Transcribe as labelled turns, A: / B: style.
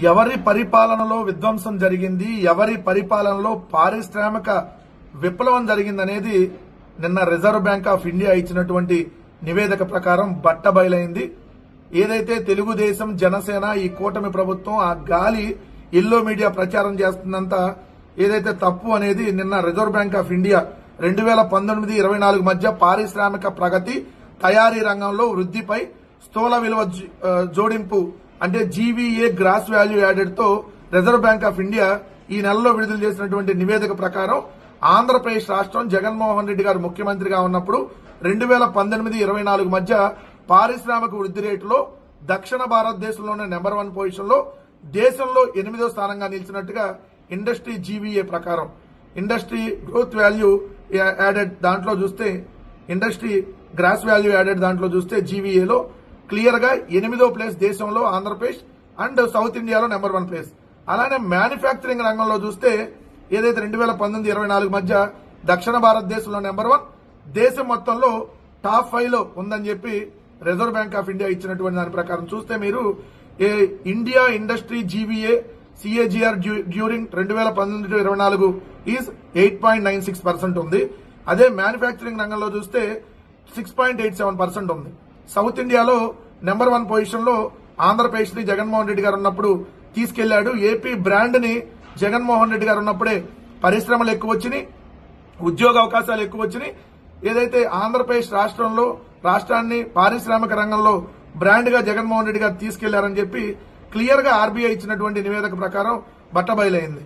A: ఎవరి పరిపాలనలో విధ్వంసం జరిగింది, ఎవరి పరిపాలనలో పారిశ్రామిక విప్లవం జరిగిందనేది నిన్న రిజర్వ్ బ్యాంక్ ఆఫ్ ఇండియా ఇచ్చినటువంటి నివేదిక ప్రకారం బట్టబయలైంది. ఏదైతే తెలుగుదేశం, జనసేన, ఈ కూటమి ప్రభుత్వం ఆ గాలి ఎల్లో మీడియా ప్రచారం చేస్తుందంతా ఏదైతే తప్పు అనేది నిన్న రిజర్వ్ బ్యాంక్ ఆఫ్ ఇండియా 2019-24 మధ్య పారిశ్రామిక ప్రగతి, తయారీ రంగంలో వృద్ధిపై స్థూల విలువ జోడింపు అంటే జీవీఏ గ్రాస్ వాల్యూ యాడెడ్ తో రిజర్వ్ బ్యాంక్ ఆఫ్ ఇండియా ఈ నెలలో విడుదల చేసినటువంటి నివేదిక ప్రకారం ఆంధ్రప్రదేశ్ రాష్ట్రం జగన్మోహన్ రెడ్డి గారు ముఖ్యమంత్రిగా ఉన్నప్పుడు 2019-24 మధ్య పారిశ్రామిక వృద్ధి రేటులో దక్షిణ భారతదేశంలోనే నెంబర్ 1 పొజిషన్ లో, దేశంలో 8వ స్థానంగా నిలిచినట్టుగా ఇండస్ట్రీ జీవీఏ ప్రకారం, ఇండస్ట్రీ గ్రోత్ వాల్యూ యాడెడ్ దాంట్లో చూస్తే, ఇండస్ట్రీ గ్రాస్ వాల్యూ యాడెడ్ దాంట్లో చూస్తే జీవీఏలో క్లియర్ గా 8వ ప్లేస్ దేశంలో ఆంధ్రప్రదేశ్ అండ్ సౌత్ ఇండియాలో నెంబర్ 1 ప్లేస్. అలానే మ్యానుఫ్యాక్చరింగ్ రంగంలో చూస్తే ఏదైతే 2019-24 మధ్య దక్షిణ భారతదేశంలో నెంబర్ 1, దేశం మొత్తంలో టాప్ 5 లో ఉందని చెప్పి రిజర్వ్ బ్యాంక్ ఆఫ్ ఇండియా ఇచ్చినటువంటి దాని ప్రకారం చూస్తే మీరు India industry GVA CAGR during 2019-24 is 8.96% ఉంది. అదే మ్యానుఫ్యాక్చరింగ్ రంగంలో చూస్తే 6.87% ఉంది. సౌత్ ఇండియాలో నెంబర్ 1 పొజిషన్ లో ఆంధ్రప్రదేశ్ ని జగన్మోహన్ రెడ్డి గారు ఉన్నప్పుడు తీసుకెళ్లాడు. ఏపీ బ్రాండ్ ని జగన్మోహన్ రెడ్డి గారు ఉన్నప్పుడే పరిశ్రమలు ఎక్కువ వచ్చినాయి, ఉద్యోగ అవకాశాలు ఎక్కువ వచ్చినాయి. ఏదైతే ఆంధ్రప్రదేశ్ రాష్ట్రాన్ని పారిశ్రామిక రంగంలో బ్రాండ్ గా జగన్మోహన్ రెడ్డి గారు తీసుకెళ్లారని చెప్పి క్లియర్ గా ఆర్బీఐ ఇచ్చినటువంటి నివేదిక ప్రకారం బట్టబయలైంది.